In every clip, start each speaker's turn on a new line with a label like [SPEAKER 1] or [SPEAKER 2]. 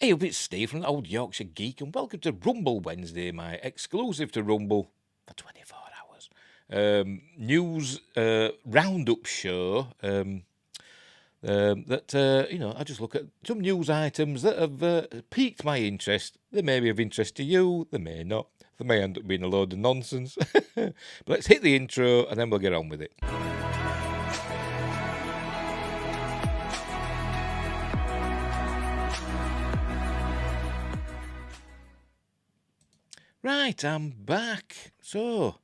[SPEAKER 1] Hey up, it's Steve from the Old Yorkshire Geek, and welcome to Rumble Wednesday, my exclusive to Rumble for 24 hours news roundup show. I just look at some news items that have piqued my interest. They may be of interest to you, they may not. They may end up being a load of nonsense. But let's hit the intro and then we'll get on with it. Right, I'm back. So,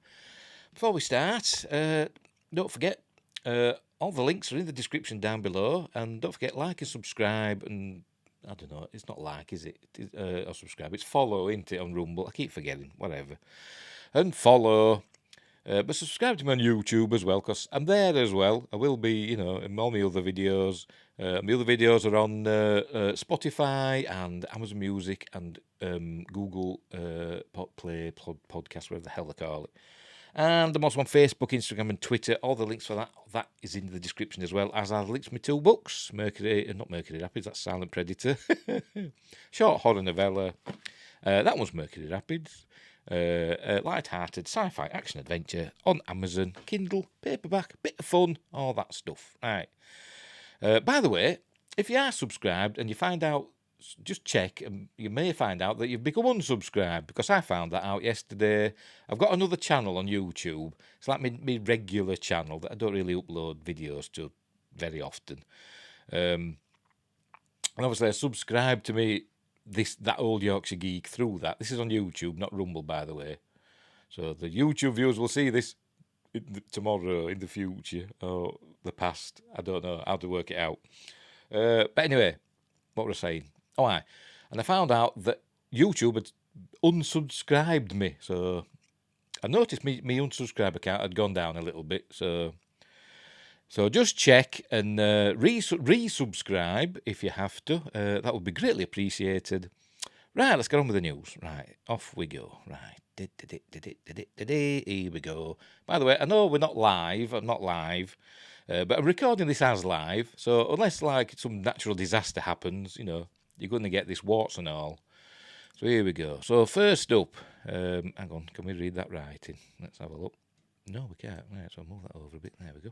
[SPEAKER 1] before we start, don't forget, all the links are in the description down below, and don't forget, like and subscribe, and I don't know, it's not like, is it? Or subscribe, it's follow, isn't it, on Rumble? I keep forgetting, whatever. And follow, but subscribe to me on YouTube as well, because I'm there as well. I will be, in all my other videos. My other videos are on Spotify and Amazon Music and Google Play Podcast, whatever the hell they call it. And I'm also on Facebook, Instagram, and Twitter. All the links for that is in the description as well, as are the links to my two books, not Mercury Rapids, that's Silent Predator. Short horror novella. That one's Mercury Rapids. Light-hearted sci-fi action adventure on Amazon, Kindle, paperback, bit of fun, all that stuff. Right. By the way, if you are subscribed and you find out, just check, and you may find out that you've become unsubscribed, because I found that out yesterday. I've got another channel on YouTube. It's like my regular channel that I don't really upload videos to very often. And obviously I subscribed to me that Old Yorkshire Geek through that. This is on YouTube, not Rumble, by the way. So the YouTube viewers will see this tomorrow, in the future, or the past. I don't know how to work it out. But anyway, what was I saying? And I found out that YouTube had unsubscribed me. So I noticed my unsubscribe account had gone down a little bit. So just check and resubscribe if you have to. That would be greatly appreciated. Right, let's get on with the news. Right, off we go. Right. Here we go. By the way, I know we're not live. I'm not live. But I'm recording this as live. So unless like some natural disaster happens, you're going to get this warts and all. So here we go. So first up, hang on, can we read that writing? Let's have a look. No, we can't. Right, so I'll move that over a bit. There we go.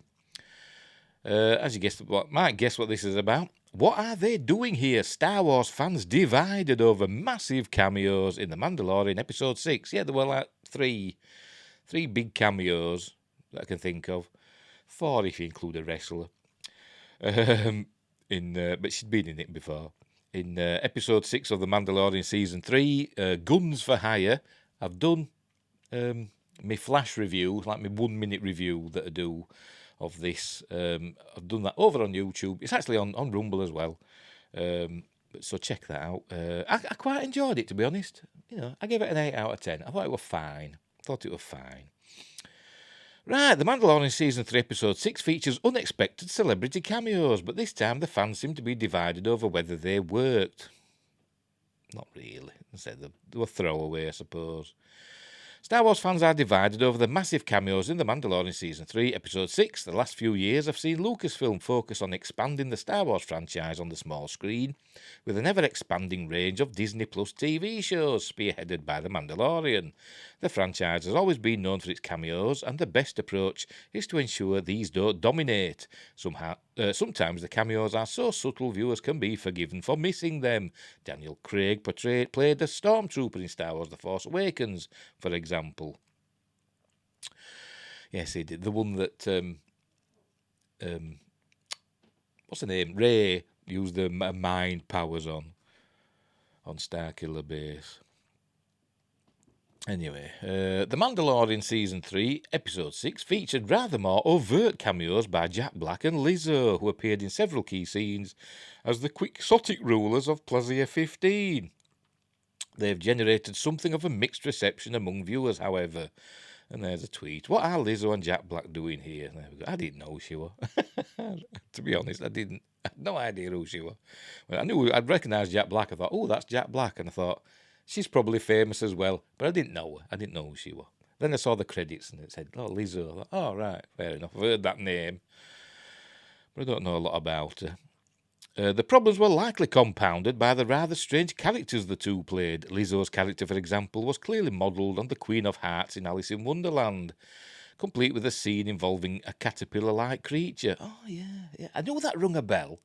[SPEAKER 1] As you might guess what this is about. What are they doing here? Star Wars fans divided over massive cameos in The Mandalorian Episode 6. Yeah, there were like three big cameos that I can think of. 4 if you include a wrestler. But she'd been in it before. In Episode 6 of The Mandalorian Season 3, Guns for Hire, I've done my flash review, like my 1 minute review that I do of this. I've done that over on YouTube. It's actually on Rumble as well. So check that out. I quite enjoyed it, to be honest. I gave it an 8 out of 10. I thought it was fine. Right, The Mandalorian Season 3 Episode 6 features unexpected celebrity cameos, but this time the fans seem to be divided over whether they worked. Not really. Instead, they were throwaway, I suppose. Star Wars fans are divided over the massive cameos in The Mandalorian Season 3, Episode 6. The last few years have seen Lucasfilm focus on expanding the Star Wars franchise on the small screen, with an ever-expanding range of Disney Plus TV shows, spearheaded by The Mandalorian. The franchise has always been known for its cameos, and the best approach is to ensure these don't dominate. Sometimes the cameos are so subtle viewers can be forgiven for missing them. Daniel Craig played a stormtrooper in Star Wars The Force Awakens, for example. Yes, he did. The one that, what's her name? Rey used the mind powers on Starkiller Base. Anyway, The Mandalorian Season 3, Episode 6 featured rather more overt cameos by Jack Black and Lizzo, who appeared in several key scenes as the quixotic rulers of Plaza 15. They've generated something of a mixed reception among viewers, however. And there's a tweet. What are Lizzo and Jack Black doing here? There we go. I didn't know who she was. To be honest, I had no idea who she was. Well, I'd recognised Jack Black. I thought, oh, that's Jack Black. And I thought, she's probably famous as well. But I didn't know her. I didn't know who she was. Then I saw the credits and it said, oh, Lizzo. I thought, oh, right, fair enough. I've heard that name. But I don't know a lot about her. The problems were likely compounded by the rather strange characters the two played. Lizzo's character, for example, was clearly modelled on the Queen of Hearts in Alice in Wonderland, complete with a scene involving a caterpillar-like creature. Oh, yeah. I knew that rung a bell.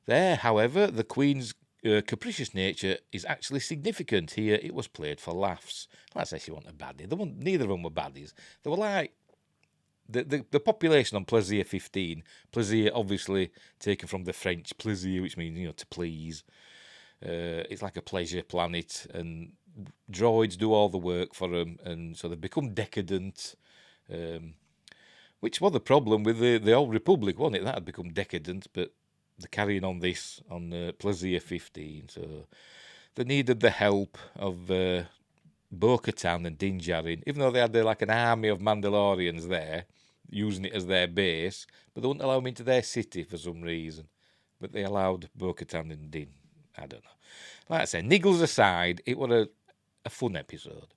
[SPEAKER 1] There, however, the Queen's capricious nature is actually significant. Here, it was played for laughs. Like I say, she wasn't a baddie. Neither of them were baddies. They were like the population on Plaisir 15. Plaisir, obviously, taken from the French plaisir, which means, to please. It's like a pleasure planet, and droids do all the work for them, and so they've become decadent. Which was the problem with the old Republic, wasn't it? That had become decadent, but they're carrying on this on Plaisir 15. So they needed the help of Bo-Katan and Din Djarin, even though they had like an army of Mandalorians there, using it as their base, but they wouldn't allow them into their city for some reason. But they allowed Bo-Katan and Din. I don't know. Like I say, niggles aside, it was a fun episode.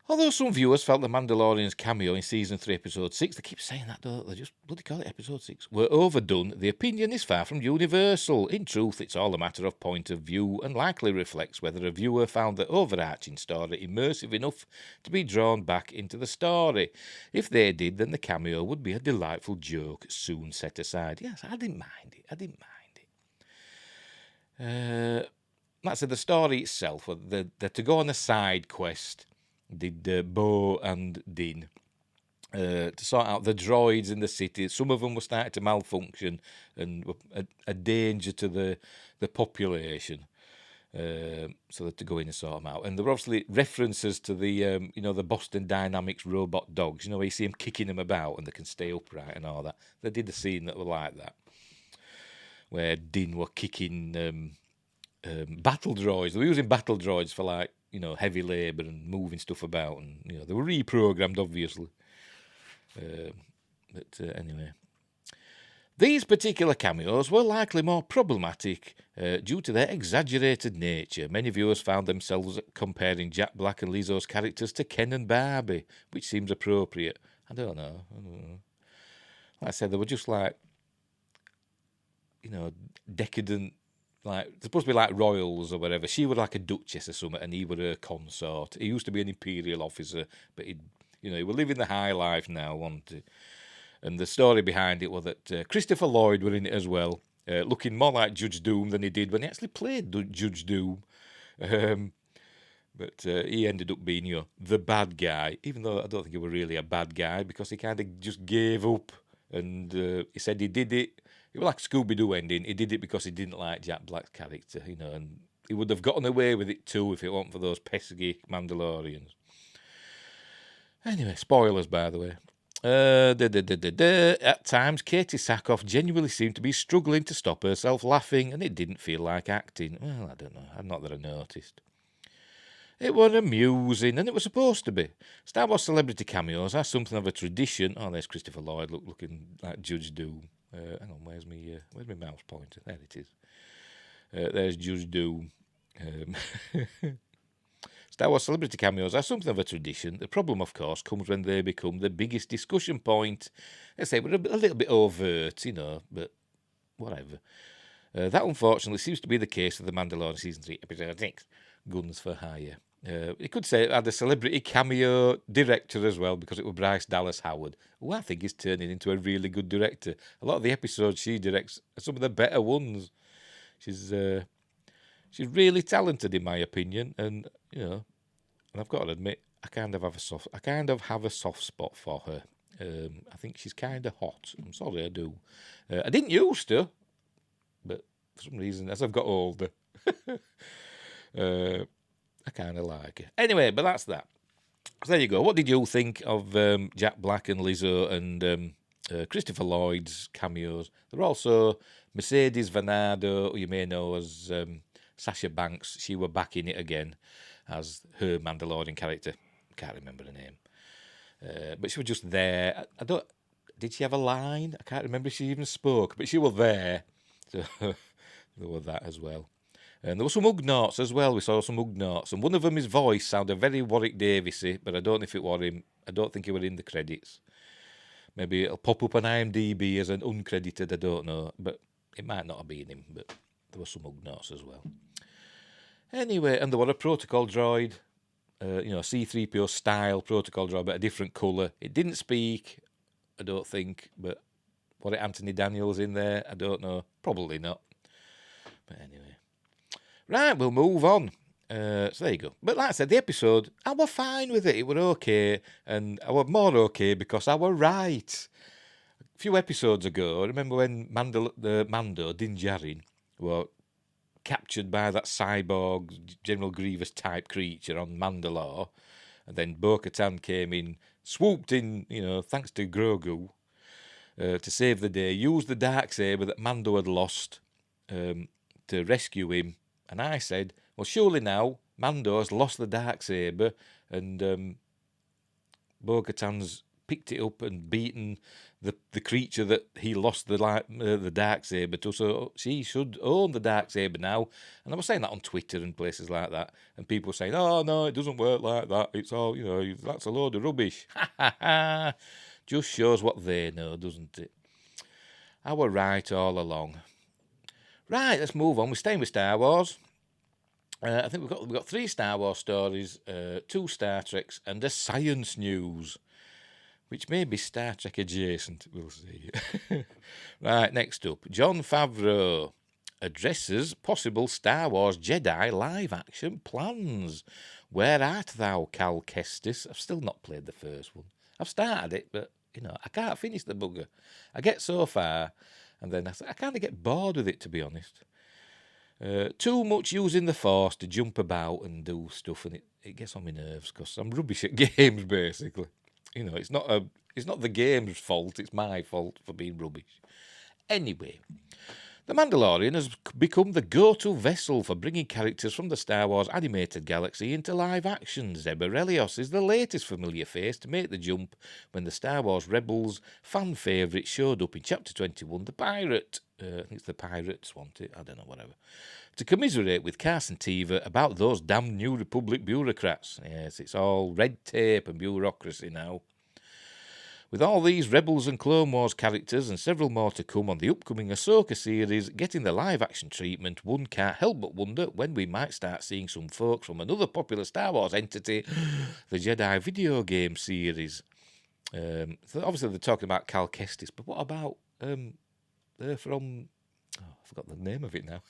[SPEAKER 1] Although some viewers felt the Mandalorian's cameo in Season 3, Episode 6, they keep saying that, don't they? Just bloody call it Episode 6, were overdone, the opinion is far from universal. In truth, it's all a matter of point of view and likely reflects whether a viewer found the overarching story immersive enough to be drawn back into the story. If they did, then the cameo would be a delightful joke soon set aside. Yes, I didn't mind it. Like I said, the story itself, they're to go on a side quest, did Bo and Din, to sort out the droids in the city. Some of them were starting to malfunction and were a danger to the population. So that to go in and sort them out. And there were obviously references to the, the Boston Dynamics robot dogs. You see them kicking them about and they can stay upright and all that. They did a scene that were like that, where Din were kicking battle droids. They were using battle droids for heavy labour and moving stuff about, and they were reprogrammed, obviously. But anyway, these particular cameos were likely more problematic due to their exaggerated nature. Many viewers found themselves comparing Jack Black and Lizzo's characters to Ken and Barbie, which seems appropriate. I don't know. Like I said, they were just decadent. Like, they're supposed to be like royals or whatever. She was like a duchess or something, and he was her consort. He used to be an imperial officer, but he was living the high life now, wasn't he? And the story behind it was that Christopher Lloyd were in it as well, looking more like Judge Doom than he did when he actually played Judge Doom. But he ended up being, the bad guy, even though I don't think he was really a bad guy, because he kind of just gave up, and he said he did it. It was like Scooby-Doo ending. He did it because he didn't like Jack Black's character, and he would have gotten away with it too if it weren't for those pesky Mandalorians. Anyway, spoilers, by the way. At times, Katie Sackhoff genuinely seemed to be struggling to stop herself laughing, and it didn't feel like acting. Well, I don't know. Not that I noticed. It was amusing, and it was supposed to be. Star Wars celebrity cameos are something of a tradition. Oh, there's Christopher Lloyd looking like Judge Doom. Hang on, where's my mouse pointer? There it is. There's Judge Doom. Star Wars celebrity cameos are something of a tradition. The problem, of course, comes when they become the biggest discussion point. Let's say we're a little bit overt, but whatever. That, unfortunately, seems to be the case with The Mandalorian Season 3, Episode 6, Guns for Hire. You could say it had a celebrity cameo director as well, because it was Bryce Dallas Howard, who I think is turning into a really good director. A lot of the episodes she directs are some of the better ones. She's really talented, in my opinion, and and I've got to admit, I kind of have a soft spot for her. I think she's kind of hot. I'm sorry, I do. I didn't used to, but for some reason, as I've got older, I kind of like it. Anyway, but that's that. So there you go. What did you think of Jack Black and Lizzo and Christopher Lloyd's cameos? There were also Mercedes Vanado, who you may know as Sasha Banks. She were back in it again as her Mandalorian character. Can't remember her name. But she was just there. Did she have a line? I can't remember if she even spoke, but she was there. So there was that as well. And there were some Ugnaughts as well. We saw some Ugnaughts. And one of them, his voice sounded very Warwick Davisy, but I don't know if it was him. I don't think he was in the credits. Maybe it'll pop up on IMDb as an uncredited, I don't know. But it might not have been him, but there were some Ugnaughts as well. Anyway, and there was a protocol droid, C-3PO style protocol droid, but a different colour. It didn't speak, I don't think, but was it Anthony Daniels in there? I don't know. Probably not. But anyway. Right, we'll move on. So there you go. But like I said, the episode, I was fine with it. It was okay. And I was more okay because I was right. A few episodes ago, I remember when Mando, Din Djarin, were captured by that cyborg General Grievous type creature on Mandalore. And then Bo-Katan came in, swooped in, thanks to Grogu, to save the day, used the Darksaber that Mando had lost to rescue him. And I said, well, surely now Mando's lost the Darksaber and Bo-Katan's picked it up and beaten the creature that he lost the Darksaber to, so she should own the Darksaber now. And I was saying that on Twitter and places like that, and people were saying, oh, no, it doesn't work like that. It's all, that's a load of rubbish. Ha, ha, ha. Just shows what they know, doesn't it? I were right all along. Right, let's move on. We're staying with Star Wars. I think we've got 3 Star Wars stories, 2 Star Treks, and a science news, which may be Star Trek adjacent. We'll see. Right, next up, Jon Favreau addresses possible Star Wars Jedi live-action plans. Where art thou, Cal Kestis? I've still not played the first one. I've started it, but I can't finish the bugger. I get so far, and then I kind of get bored with it, to be honest. Too much using the Force to jump about and do stuff, and it gets on my nerves because I'm rubbish at games, basically. It's not the game's fault, it's my fault for being rubbish. Anyway, The Mandalorian has become the go-to vessel for bringing characters from the Star Wars animated galaxy into live action. Zeb Orrelios is the latest familiar face to make the jump when the Star Wars Rebels fan favourite showed up in Chapter 21, The Pirate. I think it's The Pirates want it, I don't know, whatever. To commiserate with Carson Teva about those damn New Republic bureaucrats. Yes, it's all red tape and bureaucracy now. With all these Rebels and Clone Wars characters and several more to come on the upcoming Ahsoka series getting the live-action treatment, one can't help but wonder when we might start seeing some folks from another popular Star Wars entity, the Jedi video game series. So obviously they're talking about Cal Kestis, but what about they're from... Oh, I forgot the name of it now.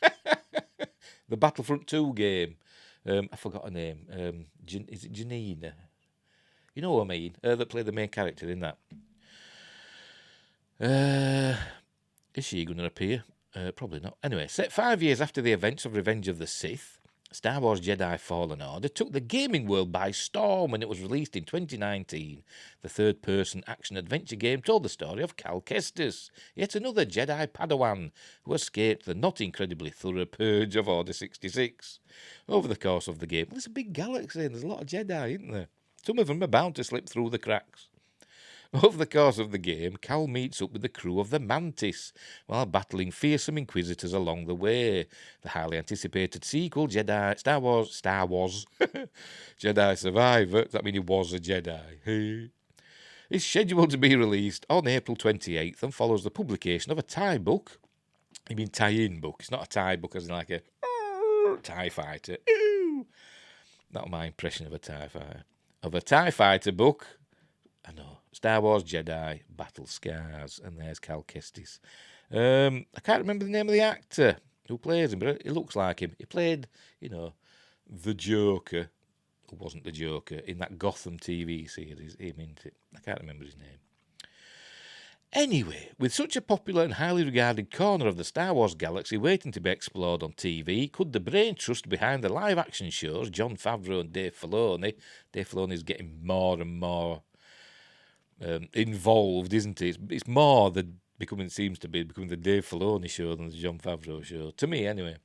[SPEAKER 1] The Battlefront 2 game. I forgot her name. Is it Janina? You know what I mean? That played the main character in that. Is she going to appear? Probably not. Anyway, set 5 years after the events of Revenge of the Sith, Star Wars Jedi Fallen Order took the gaming world by storm when it was released in 2019. The third-person action-adventure game told the story of Cal Kestis, yet another Jedi Padawan who escaped the not incredibly thorough purge of Order 66. Over the course of the game, there's a big galaxy and there's a lot of Jedi, isn't there? Some of them are bound to slip through the cracks. Over the course of the game, Cal meets up with the crew of the Mantis while battling fearsome Inquisitors along the way. The highly anticipated sequel, Star Wars Jedi Survivor, does that mean he was a Jedi? Is scheduled to be released on April 28th and follows the publication of a tie book. I mean tie-in book. It's not a tie book as in like a TIE fighter. Not my impression of a TIE fighter. Of a TIE fighter book. I know. Star Wars Jedi Battle Scars. And there's Cal Kestis. I can't remember the name of the actor who plays him, but it looks like him. He played, the Joker, who wasn't the Joker, in that Gotham TV series. Him, isn't it? I can't remember his name. Anyway, with such a popular and highly regarded corner of the Star Wars galaxy waiting to be explored on TV, could the brain trust behind the live-action shows, Jon Favreau and Dave Filoni's getting more and more involved, isn't it? It's more seems to be becoming the Dave Filoni show than the Jon Favreau show, to me anyway.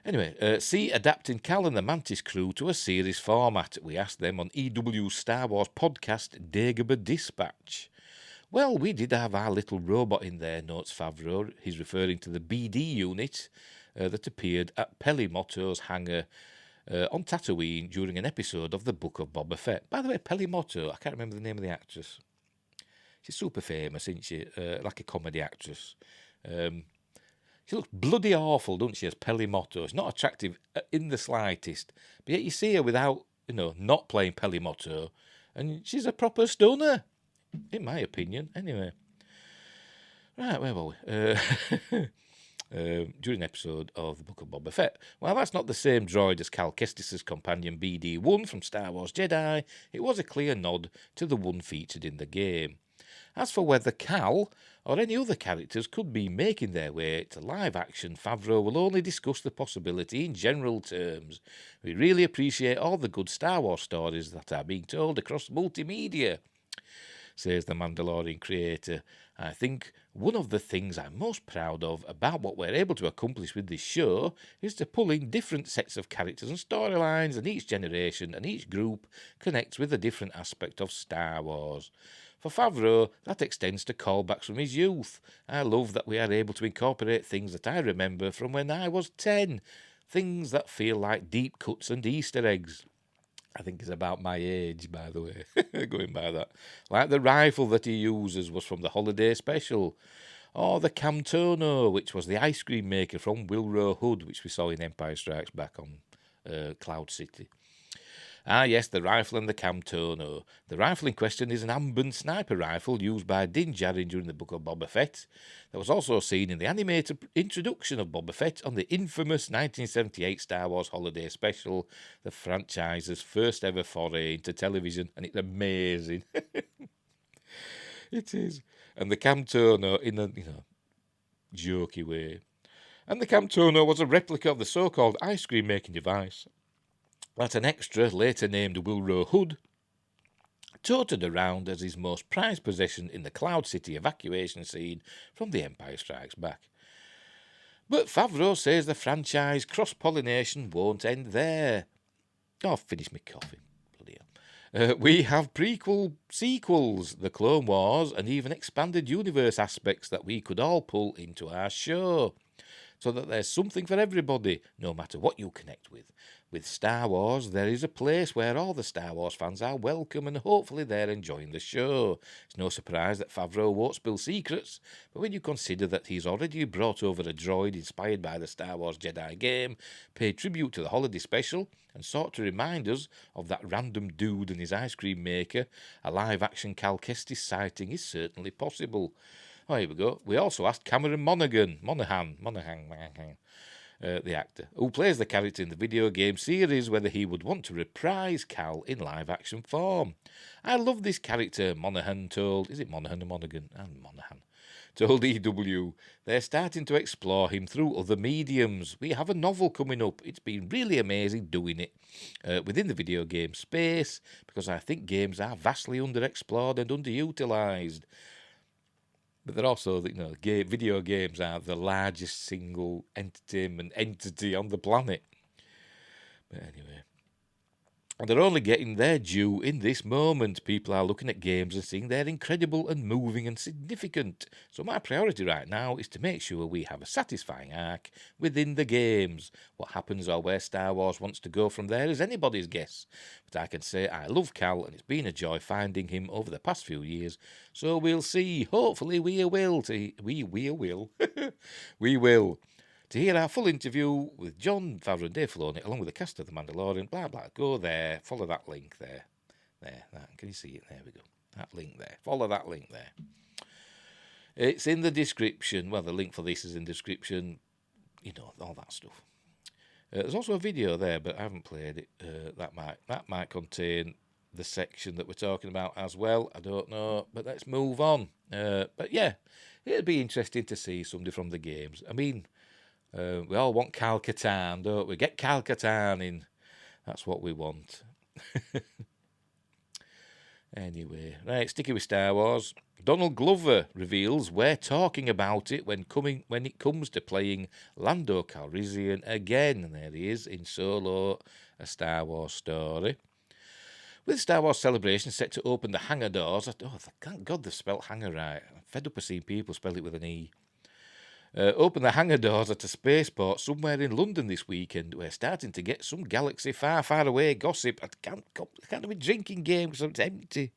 [SPEAKER 1] Anyway, see adapting Cal and the Mantis crew to a series format. We asked them on EW's Star Wars podcast, Dagobah Dispatch. Well, we did have our little robot in there, notes Favreau. He's referring to the BD unit that appeared at Pelimoto's hangar on Tatooine during an episode of the Book of Boba Fett. By the way, Pelimoto, I can't remember the name of the actress. She's super famous, isn't she? Like a comedy actress. She looks bloody awful, doesn't she, as Peli Motto? She's not attractive in the slightest. But yet you see her without, not playing Peli Motto, and she's a proper stunner, in my opinion. Anyway. Right, where were we? During an episode of the Book of Boba Fett. Well, that's not the same droid as Cal Kestis' companion BD-1 from Star Wars Jedi. It was a clear nod to the one featured in the game. As for whether Cal or any other characters could be making their way to live action, Favreau will only discuss the possibility in general terms. We really appreciate all the good Star Wars stories that are being told across multimedia, says the Mandalorian creator. I think one of the things I'm most proud of about what we're able to accomplish with this show is to pull in different sets of characters and storylines, and each generation and each group connects with a different aspect of Star Wars. For Favreau, that extends to callbacks from his youth. I love that we are able to incorporate things that I remember from when I was 10, things that feel like deep cuts and Easter eggs. I think it's about my age, by the way, going by that. Like the rifle that he uses was from the holiday special. Or the Camtono, which was the ice cream maker from Wilro Hood, which we saw in Empire Strikes Back on Cloud City. Ah, yes, the rifle and the Camtono. The rifle in question is an Ambient sniper rifle used by Din Djarin during the Book of Boba Fett. That was also seen in the animated introduction of Boba Fett on the infamous 1978 Star Wars Holiday Special, the franchise's first ever foray into television, and it's amazing. It is. And the Camtono, in a jokey way. And the Camtono was a replica of the so-called ice cream making device that an extra, later named Wilro Hood, toted around as his most prized possession in the Cloud City evacuation scene from The Empire Strikes Back. But Favreau says the franchise cross-pollination won't end there. Oh, I've finished my coffee. Bloody hell. We have prequel sequels, the Clone Wars, and even expanded universe aspects that we could all pull into our show, so that there's something for everybody, no matter what you connect with. With Star Wars, there is a place where all the Star Wars fans are welcome, and hopefully they're enjoying the show. It's no surprise that Favreau won't spill secrets, but when you consider that he's already brought over a droid inspired by the Star Wars Jedi game, paid tribute to the holiday special, and sought to remind us of that random dude and his ice cream maker, a live-action Cal Kestis sighting is certainly possible. Oh, here we go. We also asked Cameron Monaghan, the actor, who plays the character in the video game series, whether he would want to reprise Cal in live-action form. I love this character, Monaghan told... Is it Monaghan or Monaghan? And Monaghan. Told EW. They're starting to explore him through other mediums. We have a novel coming up. It's been really amazing doing it within the video game space, because I think games are vastly underexplored and underutilised. But they're also, video games are the largest single entertainment entity on the planet. But anyway, and they're only getting their due in this moment. People are looking at games and seeing they're incredible and moving and significant. So my priority right now is to make sure we have a satisfying arc within the games. What happens or where Star Wars wants to go from there is anybody's guess. But I can say I love Cal, and it's been a joy finding him over the past few years. So we'll see. Hopefully we will. We will. We will. To hear our full interview with Jon Favreau and Dave Filoni, along with the cast of The Mandalorian, blah, blah, go there, follow that link there. Can you see it? There we go. That link there. Follow that link there. It's in the description. Well, the link for this is in the description. All that stuff. There's also a video there, but I haven't played it. That might contain the section that we're talking about as well. I don't know, but let's move on. But yeah, it'd be interesting to see somebody from the games. I mean... we all want Cal Katarn, don't we? Get Cal Katarn in. That's what we want. Anyway, right, sticking with Star Wars. Donald Glover reveals we're talking about it when it comes to playing Lando Calrissian again. And there he is in Solo, a Star Wars story. With Star Wars Celebration set to open the hangar doors. Thank God they've spelt hangar right. I'm fed up of seeing people spell it with an E. Open the hangar doors at a spaceport somewhere in London this weekend. We're starting to get some galaxy far, far away gossip. I can't have a drinking game because it's empty.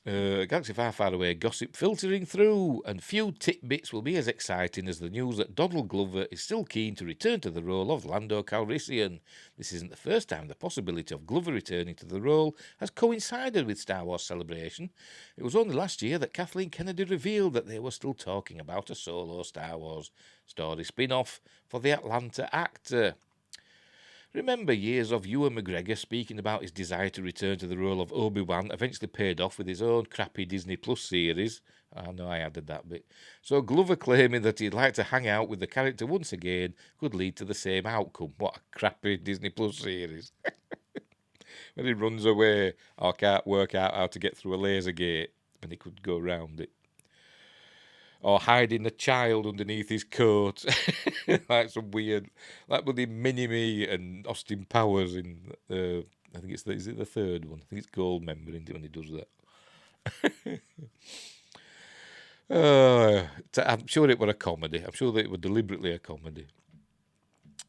[SPEAKER 1] Galaxy Far Far Away gossip filtering through, and few tidbits will be as exciting as the news that Donald Glover is still keen to return to the role of Lando Calrissian. This isn't the first time the possibility of Glover returning to the role has coincided with Star Wars Celebration. It was only last year that Kathleen Kennedy revealed that they were still talking about a solo Star Wars story spin-off for the Atlanta actor. Remember years of Ewan McGregor speaking about his desire to return to the role of Obi-Wan, eventually paid off with his own crappy Disney Plus series? I know I added that bit. So Glover claiming that he'd like to hang out with the character once again could lead to the same outcome. What a crappy Disney Plus series. When he runs away or can't work out how to get through a laser gate and he could go round it. Or hiding a child underneath his coat, like some weird, like bloody Mini-Me and Austin Powers in, I think is it the third one? I think it's Goldmember, isn't it, when he does that? I'm sure it were a comedy. I'm sure that it was deliberately a comedy.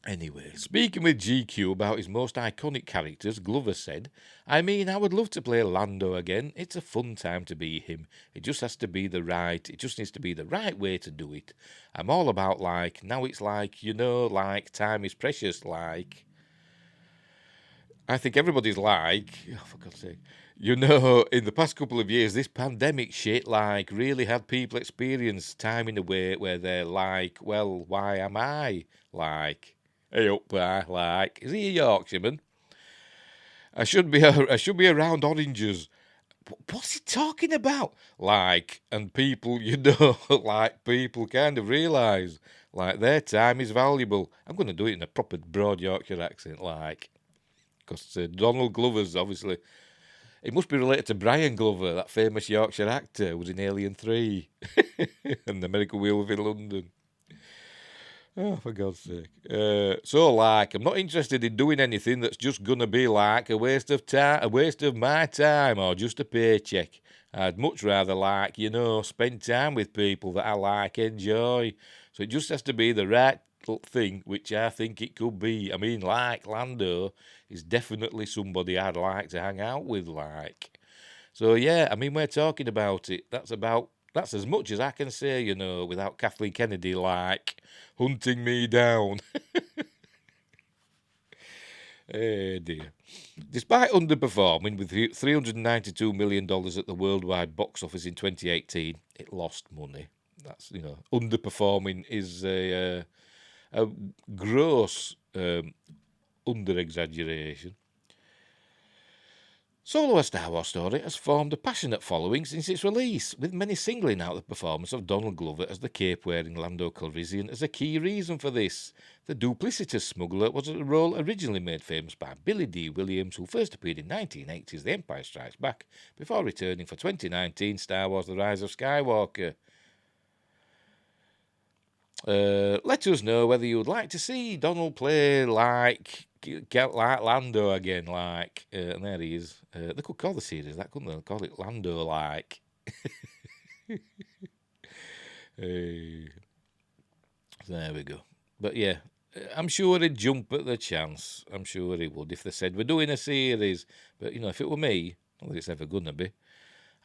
[SPEAKER 1] Anyway, speaking with GQ about his most iconic characters, Glover said, I mean, I would love to play Lando again. It's a fun time to be him. It just needs to be the right way to do it. I'm all about now it's time is precious, I think everybody's oh, for God's sake. In the past couple of years, this pandemic shit, really had people experience time in a way where they're well, why am I? Hey up there, is he a Yorkshireman? I should be around oranges. What's he talking about? And people, people kind of realise, their time is valuable. I'm going to do it in a proper broad Yorkshire accent, because Donald Glover's obviously, it must be related to Brian Glover, that famous Yorkshire actor who was in Alien 3 and the Miracle Wheel in London. Oh, for God's sake. I'm not interested in doing anything that's just going to be a waste of time, a waste of my time, or just a paycheck. I'd much rather spend time with people that I enjoy. So it just has to be the right thing, which I think it could be. I mean, Lando is definitely somebody I'd like to hang out with, So yeah, I mean, we're talking about it. That's as much as I can say, without Kathleen Kennedy, hunting me down. Oh dear. Despite underperforming with $392 million at the worldwide box office in 2018, it lost money. That's, underperforming is a gross under-exaggeration. Solo A Star Wars Story has formed a passionate following since its release, with many singling out the performance of Donald Glover as the cape-wearing Lando Calrissian as a key reason for this. The duplicitous smuggler was a role originally made famous by Billy D. Williams, who first appeared in 1980's The Empire Strikes Back, before returning for 2019 Star Wars The Rise of Skywalker. Let us know whether you would like to see Donald play like Lando again, and there he is. They could call the series that, couldn't they? Call it Lando There we go. But yeah, I'm sure he'd jump at the chance. I'm sure he would if they said we're doing a series. But if it were me, not that it's ever gonna be,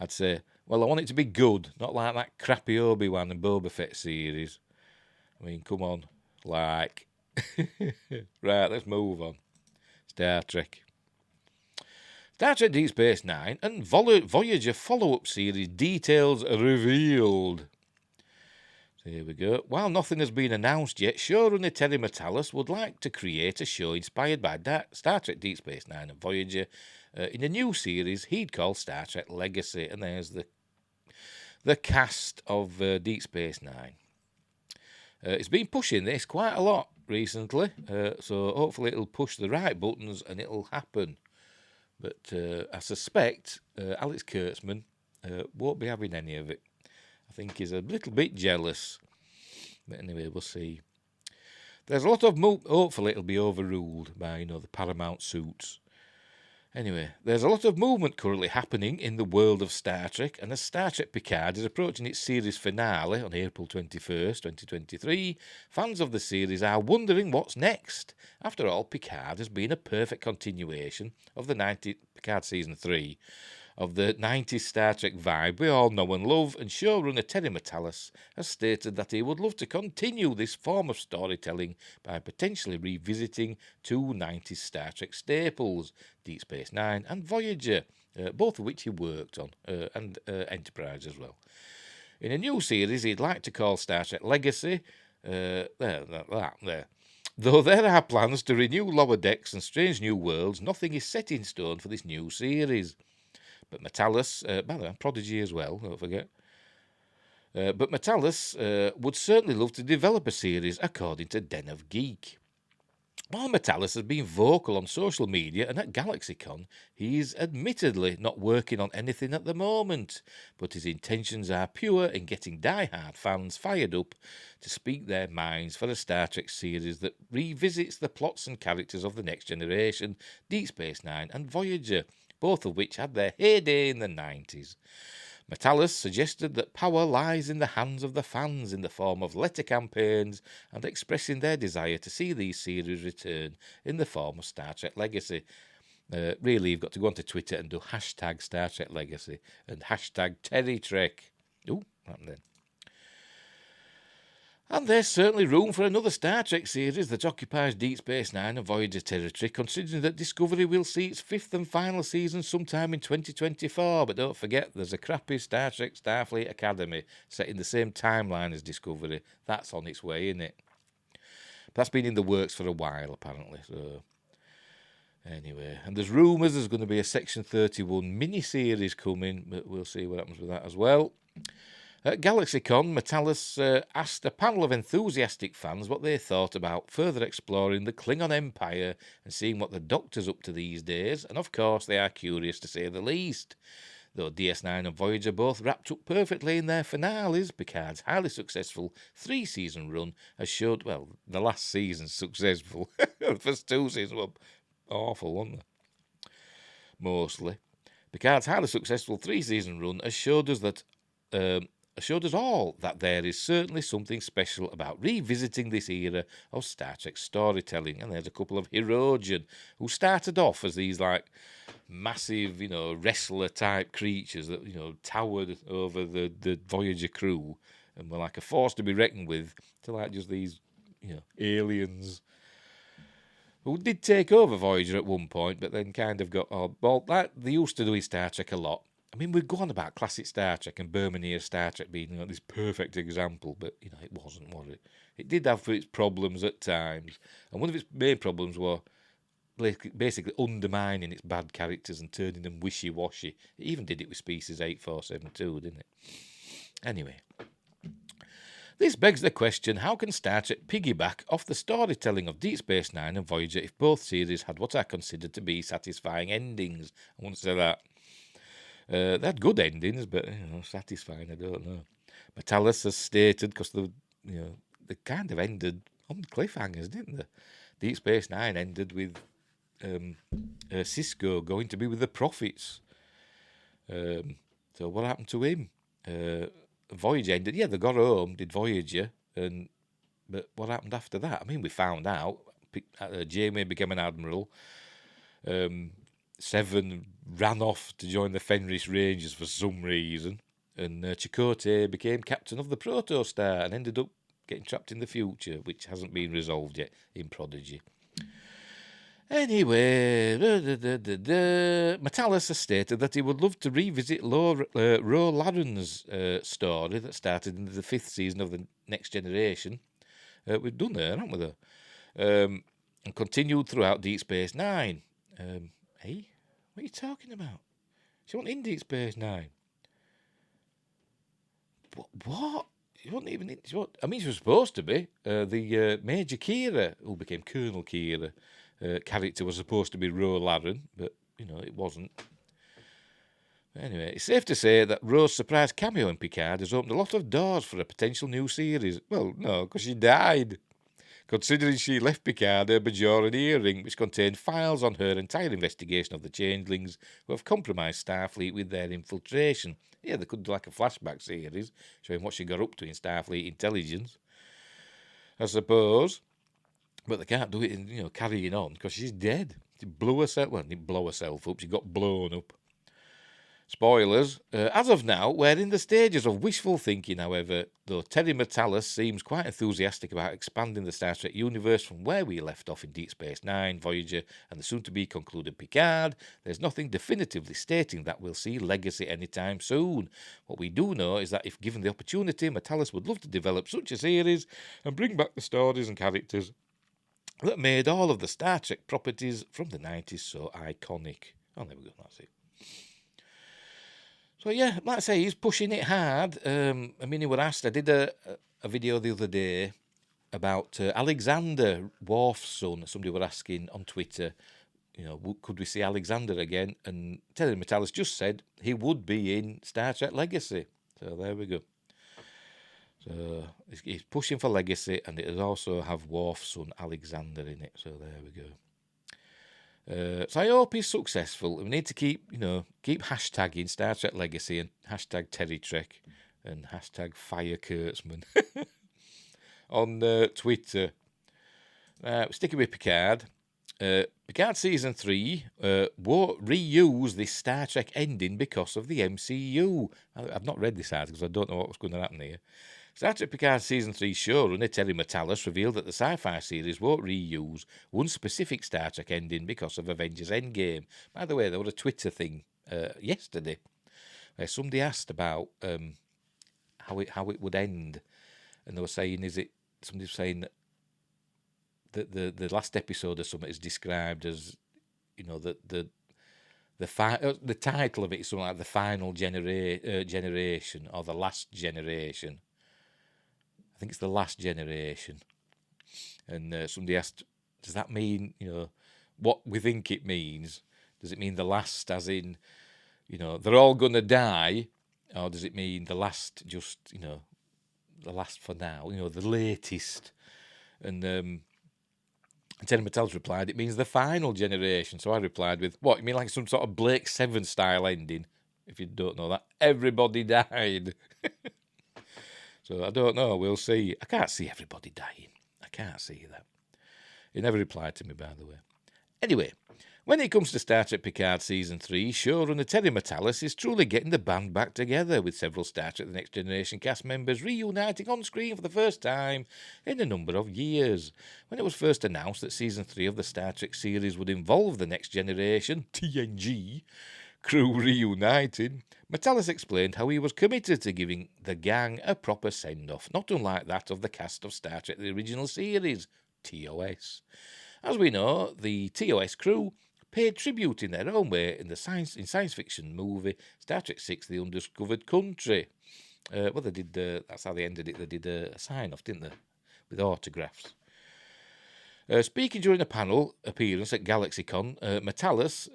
[SPEAKER 1] I'd say, well, I want it to be good, not like that crappy Obi-Wan and Boba Fett series. I mean, come on, Right, let's move on. Star Trek. Star Trek Deep Space Nine and Voyager follow-up series details revealed. So here we go. While nothing has been announced yet, showrunner Terry Matalas would like to create a show inspired by Star Trek Deep Space Nine and Voyager in a new series he'd call Star Trek Legacy. And there's the cast of Deep Space Nine. It's been pushing this quite a lot recently, so hopefully it'll push the right buttons and it'll happen. But I suspect Alex Kurtzman won't be having any of it. I think he's a little bit jealous. But anyway, we'll see. There's a lot of hopefully it'll be overruled by, the Paramount suits. Anyway, there's a lot of movement currently happening in the world of Star Trek, and as Star Trek Picard is approaching its series finale on April 21st, 2023, fans of the series are wondering what's next. After all, Picard has been a perfect continuation of the 90 Picard Season 3, of the 90s Star Trek vibe we all know and love, and showrunner Terry Matalas has stated that he would love to continue this form of storytelling by potentially revisiting two 90s Star Trek staples, Deep Space Nine and Voyager, both of which he worked on, and Enterprise as well. In a new series he'd like to call Star Trek Legacy, there. Though there are plans to renew Lower Decks and Strange New Worlds, nothing is set in stone for this new series. But Matalas, by the way, Prodigy as well, don't forget. But Matalas would certainly love to develop a series, according to Den of Geek. While Matalas has been vocal on social media and at GalaxyCon, he is admittedly not working on anything at the moment, but his intentions are pure in getting die-hard fans fired up to speak their minds for a Star Trek series that revisits the plots and characters of the Next Generation, Deep Space Nine and Voyager, both of which had their heyday in the 90s. Matalas suggested that power lies in the hands of the fans in the form of letter campaigns and expressing their desire to see these series return in the form of Star Trek Legacy. Really, you've got to go onto Twitter and do hashtag Star Trek Legacy and hashtag Terry Trek. Ooh, that then. And there's certainly room for another Star Trek series that occupies Deep Space Nine and Voyager territory, considering that Discovery will see its fifth and final season sometime in 2024. But don't forget, there's a crappy Star Trek Starfleet Academy set in the same timeline as Discovery. That's on its way, isn't it? That's been in the works for a while, apparently. So, anyway, and there's rumours there's going to be a Section 31 mini-series coming, but we'll see what happens with that as well. At GalaxyCon, Matalas asked a panel of enthusiastic fans what they thought about further exploring the Klingon Empire and seeing what the Doctor's up to these days, and of course they are curious to say the least. Though DS9 and Voyager both wrapped up perfectly in their finales, Picard's highly successful 3-season run has showed, well, the last season's successful. The first 2 seasons were awful, weren't they? Mostly. Picard's highly successful 3-season run has showed us all that there is certainly something special about revisiting this era of Star Trek storytelling. And there's a couple of Hirogen who started off as these like massive, wrestler type creatures that, towered over the Voyager crew and were like a force to be reckoned with, to like just these, aliens who did take over Voyager at one point, but then kind of got, that they used to do in Star Trek a lot. I mean, we've gone about classic Star Trek and Bermudian Star Trek being this perfect example, but, it wasn't, was it? It did have its problems at times, and one of its main problems were basically undermining its bad characters and turning them wishy-washy. It even did it with Species 8472, didn't it? Anyway. This begs the question, how can Star Trek piggyback off the storytelling of Deep Space Nine and Voyager if both series had what I consider to be satisfying endings? I wouldn't say that. They had good endings, but satisfying, I don't know. Matalas has stated, because they kind of ended on cliffhangers, didn't they? Deep Space Nine ended with Cisco going to be with the Prophets. So what happened to him? Voyager ended. Yeah, they got home, did Voyager, but what happened after that? I mean, we found out. Janeway became an admiral. Seven ran off to join the Fenris Rangers for some reason, and Chakotay became captain of the Protostar and ended up getting trapped in the future, which hasn't been resolved yet in Prodigy. Anyway, Matalas has stated that he would love to revisit Ro Laren's story that started in the 5th season of the Next Generation. We've done there, haven't we, though? And continued throughout Deep Space Nine. Hey, what are you talking about? She wasn't in Deep Space Nine. What? She wasn't even in... she was supposed to be. The Major Kira, who became Colonel Kira, character was supposed to be Ro Laren, but, it wasn't. Anyway, it's safe to say that Ro's surprise cameo in Picard has opened a lot of doors for a potential new series. Well, no, because she died. Considering she left Picard her Bajoran earring, which contained files on her entire investigation of the changelings who have compromised Starfleet with their infiltration. Yeah, they could do like a flashback series showing what she got up to in Starfleet intelligence, I suppose. But they can't do it in, carrying on, because she's dead. She blew herself, well, didn't blow herself up, she got blown up. Spoilers. As of now, we're in the stages of wishful thinking, however, though Terry Matalas seems quite enthusiastic about expanding the Star Trek universe from where we left off in Deep Space Nine, Voyager, and the soon-to-be concluded Picard. There's nothing definitively stating that we'll see Legacy anytime soon. What we do know is that if given the opportunity, Matalas would love to develop such a series and bring back the stories and characters that made all of the Star Trek properties from the 90s so iconic. Oh, there we go, that's it. So yeah, like I say, he's pushing it hard. I mean, he was asked. I did a video the other day about Alexander Worf's son. Somebody were asking on Twitter, could we see Alexander again? And Terry Matalas just said he would be in Star Trek Legacy. So there we go. So he's pushing for Legacy, and it'll also have Worf's son Alexander in it. So there we go. So I hope he's successful. We need to keep hashtagging Star Trek Legacy and hashtag Terry Trek and hashtag Fire Kurtzman on Twitter. Sticking with Picard. Picard Season 3 won't reuse this Star Trek ending because of the MCU. I've not read this article, so I don't know what's going to happen here. Star Trek Picard Season 3 showrunner Terry Matalas revealed that the sci-fi series won't reuse one specific Star Trek ending because of Avengers Endgame. By the way, there was a Twitter thing yesterday where somebody asked about how it would end, and they were saying, somebody was saying that the last episode or something is described as, the title of it is something like the final generation or the last generation. I think it's the last generation. And somebody asked, does that mean, what we think it means? Does it mean the last as in, they're all going to die? Or does it mean the last just, the last for now, the latest? And Terry Matalas replied, it means the final generation. So I replied with, what, you mean like some sort of Blake Seven style ending? If you don't know that, everybody died. So I don't know, we'll see. I can't see everybody dying. I can't see that. He never replied to me, by the way. Anyway, when it comes to Star Trek Picard Season 3, showrunner Terry Matalas is truly getting the band back together, with several Star Trek The Next Generation cast members reuniting on screen for the first time in a number of years. When it was first announced that Season 3 of the Star Trek series would involve the Next Generation, TNG, crew reuniting, Matalas explained how he was committed to giving the gang a proper send-off, not unlike that of the cast of Star Trek the original series, TOS. As we know, the TOS crew paid tribute in their own way in the science fiction movie Star Trek VI: The Undiscovered Country. They did. That's how they ended it. They did a sign-off, didn't they, with autographs. Speaking during a panel appearance at GalaxyCon, Matalas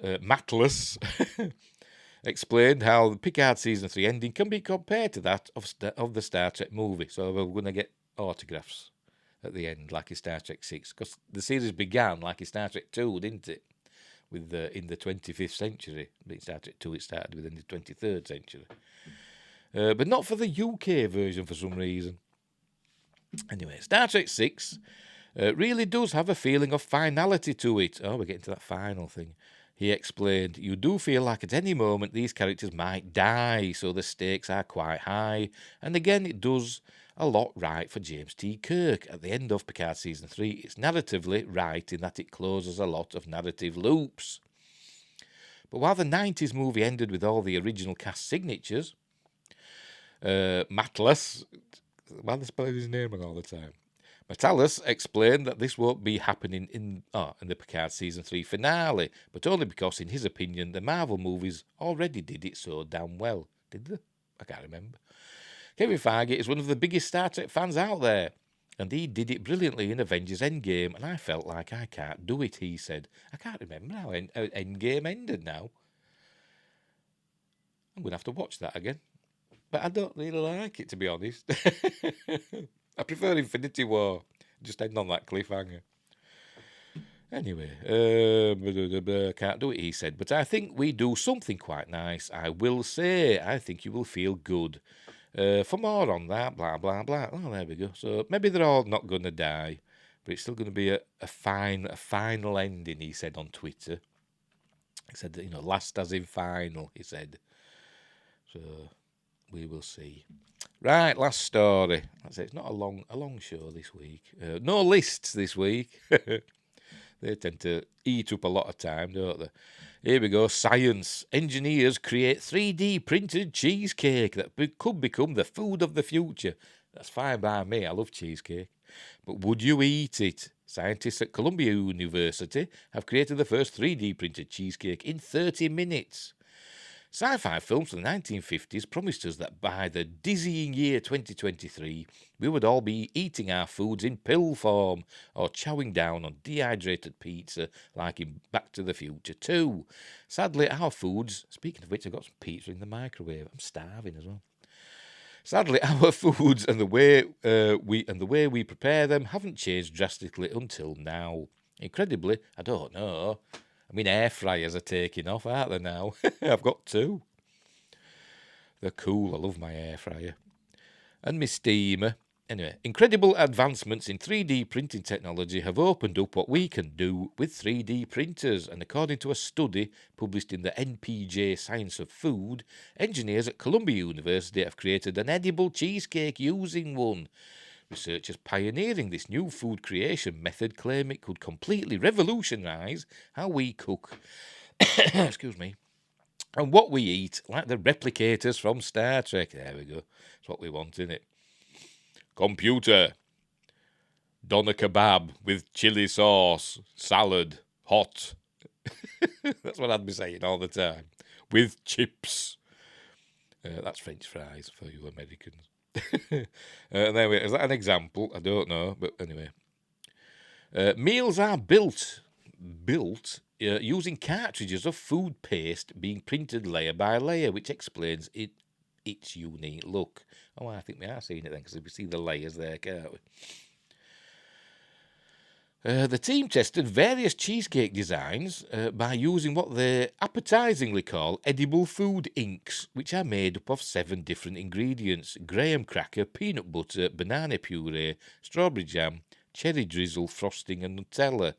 [SPEAKER 1] explained how the Picard Season 3 ending can be compared to that of the Star Trek movie. So we're going to get autographs at the end, like in Star Trek 6. Because the series began like in Star Trek 2, didn't it? With in the 25th century. In Star Trek 2, it started within the 23rd century. But not for the UK version for some reason. Anyway, Star Trek 6 really does have a feeling of finality to it. Oh, we're getting to that final thing. He explained, you do feel like at any moment these characters might die, so the stakes are quite high. And again, it does a lot right for James T. Kirk. At the end of Picard Season 3, it's narratively right in that it closes a lot of narrative loops. But while the 90s movie ended with all the original cast signatures, Matalas, why are they spelling his name wrong all the time? Matalas explained that this won't be happening in the Picard Season 3 finale, but only because, in his opinion, the Marvel movies already did it so damn well. Did they? I can't remember. Kevin Feige is one of the biggest Star Trek fans out there, and he did it brilliantly in Avengers Endgame, and I felt like I can't do it, he said. I can't remember how Endgame ended now. I'm going to have to watch that again. But I don't really like it, to be honest. I prefer Infinity War. Just end on that cliffhanger. Anyway, can't do it, he said. But I think we do something quite nice. I will say, I think you will feel good. For more on that, blah, blah, blah. Oh, there we go. So maybe they're all not going to die. But it's still going to be a final ending, he said on Twitter. He said that, last as in final, he said. So we will see. Right, last story. That's it. It's not a long show this week. No lists this week. They tend to eat up a lot of time, don't they? Here we go. Science. Engineers create 3D printed cheesecake that could become the food of the future. That's fine by me. I love cheesecake. But would you eat it? Scientists at Columbia University have created the first 3D printed cheesecake in 30 minutes. Sci-fi films from the 1950s promised us that by the dizzying year 2023, we would all be eating our foods in pill form or chowing down on dehydrated pizza like in Back to the Future 2. Sadly, our foods, speaking of which, I've got some pizza in the microwave. I'm starving as well. Sadly, our foods and the way we prepare them haven't changed drastically until now. Incredibly, I don't know. I mean, air fryers are taking off, aren't they now? I've got 2. They're cool. I love my air fryer. And my steamer. Anyway, incredible advancements in 3D printing technology have opened up what we can do with 3D printers. And according to a study published in the NPJ Science of Food, engineers at Columbia University have created an edible cheesecake using one. Researchers pioneering this new food creation method claim it could completely revolutionise how we cook. Excuse me. And what we eat, like the replicators from Star Trek. There we go. That's what we want, innit? Computer. Doner kebab with chili sauce, salad, hot. That's what I'd be saying all the time. With chips. That's French fries for you Americans. Anyway, is that an example? I don't know, but anyway. Meals are built using cartridges of food paste being printed layer by layer, which explains its unique look. Oh, I think we are seeing it then, because we see the layers there, can't we? The team tested various cheesecake designs by using what they appetisingly call edible food inks, which are made up of 7 different ingredients: graham cracker, peanut butter, banana puree, strawberry jam, cherry drizzle, frosting, and Nutella.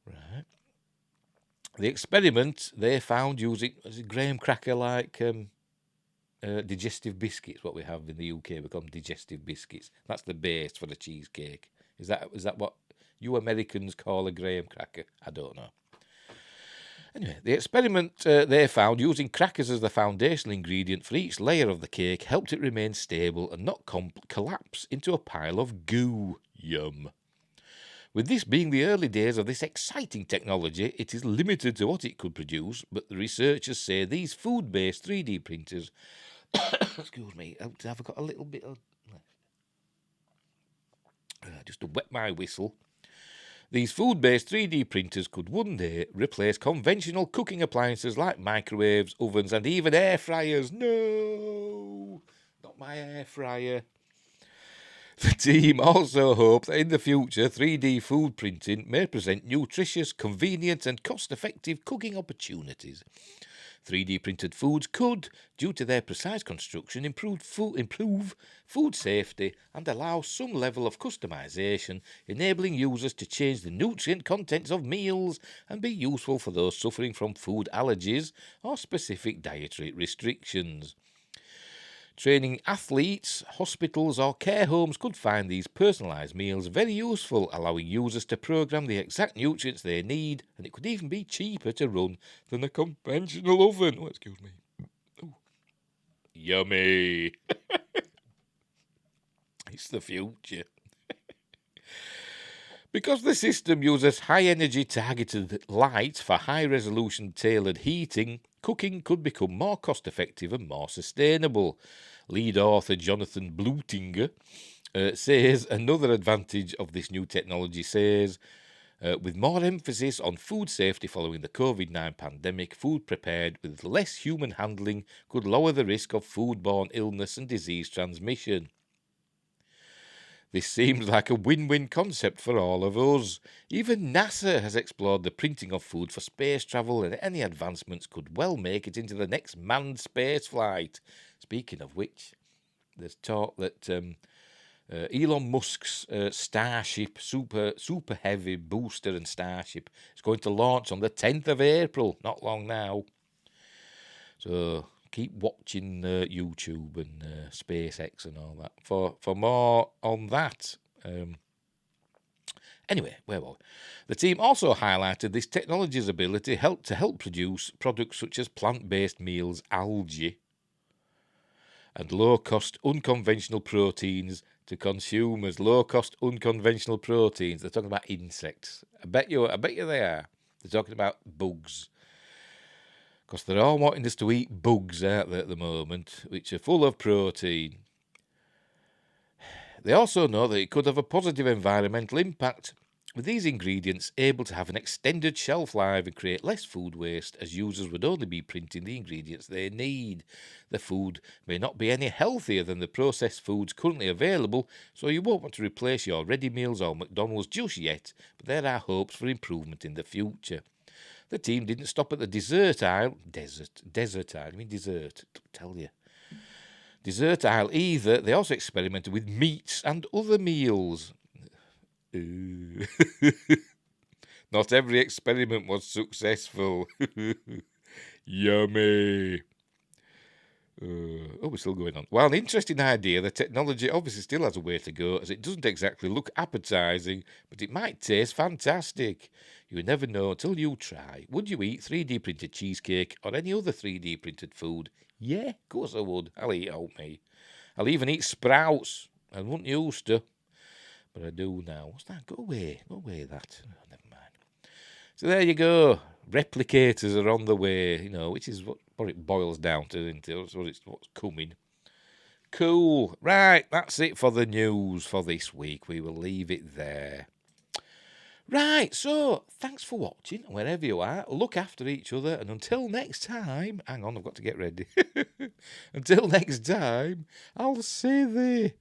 [SPEAKER 1] Right. The experiment they found using graham cracker like digestive biscuits, what we have in the UK. We call them digestive biscuits. That's the base for the cheesecake. Is that what you Americans call a graham cracker? I don't know. Anyway, the experiment they found using crackers as the foundational ingredient for each layer of the cake helped it remain stable and not collapse into a pile of goo. Yum. With this being the early days of this exciting technology, it is limited to what it could produce, but the researchers say these food-based 3D printers... Excuse me, I've got a little bit of... just to wet my whistle. These food-based 3D printers could one day replace conventional cooking appliances like microwaves, ovens, and even air fryers. No! Not my air fryer. The team also hope that in the future 3D food printing may present nutritious, convenient, and cost-effective cooking opportunities. 3D printed foods could, due to their precise construction, improve food safety and allow some level of customization, enabling users to change the nutrient contents of meals and be useful for those suffering from food allergies or specific dietary restrictions. Training athletes, hospitals or care homes could find these personalised meals very useful, allowing users to program the exact nutrients they need, and it could even be cheaper to run than a conventional oven. Oh, excuse me. Ooh. Yummy. It's the future. Because the system uses high-energy targeted light for high-resolution tailored heating, cooking could become more cost-effective and more sustainable. Lead author Jonathan Blutinger says another advantage of this new technology says, with more emphasis on food safety following the COVID-19 pandemic, food prepared with less human handling could lower the risk of foodborne illness and disease transmission. This seems like a win-win concept for all of us. Even NASA has explored the printing of food for space travel, and any advancements could well make it into the next manned space flight. Speaking of which, there's talk that Elon Musk's Starship, super heavy booster and Starship, is going to launch on the 10th of April, not long now. So keep watching YouTube and SpaceX and all that for more on that. Anyway, where were we? The team also highlighted this technology's ability to help produce products such as plant-based meals, algae, and low-cost unconventional proteins to consumers. Low-cost unconventional proteins. They're talking about insects. I bet you they are. They're talking about bugs. Because they're all wanting us to eat bugs, aren't they, at the moment, which are full of protein. They also know that it could have a positive environmental impact, with these ingredients able to have an extended shelf life and create less food waste, as users would only be printing the ingredients they need. The food may not be any healthier than the processed foods currently available, so you won't want to replace your ready meals or McDonald's just yet, but there are hopes for improvement in the future. The team didn't stop at the dessert aisle. Desert aisle? I mean dessert. Don't tell you. Dessert aisle either. They also experimented with meats and other meals. Not every experiment was successful. Yummy. We're still going on. While an interesting idea, the technology obviously still has a way to go, as it doesn't exactly look appetising, but it might taste fantastic. You never know until you try. Would you eat 3D printed cheesecake or any other 3D printed food? Yeah, of course I would. I'll eat oatmeal. I'll even eat sprouts. I wouldn't used to, but I do now. What's that? Go away, that. Oh, never mind. So there you go. Replicators are on the way, which is what it boils down to, isn't it? What's coming. Cool. Right, that's it for the news for this week. We will leave it there. Right, so thanks for watching, wherever you are. Look after each other, and until next time, hang on, I've got to get ready. Until next time, I'll see thee.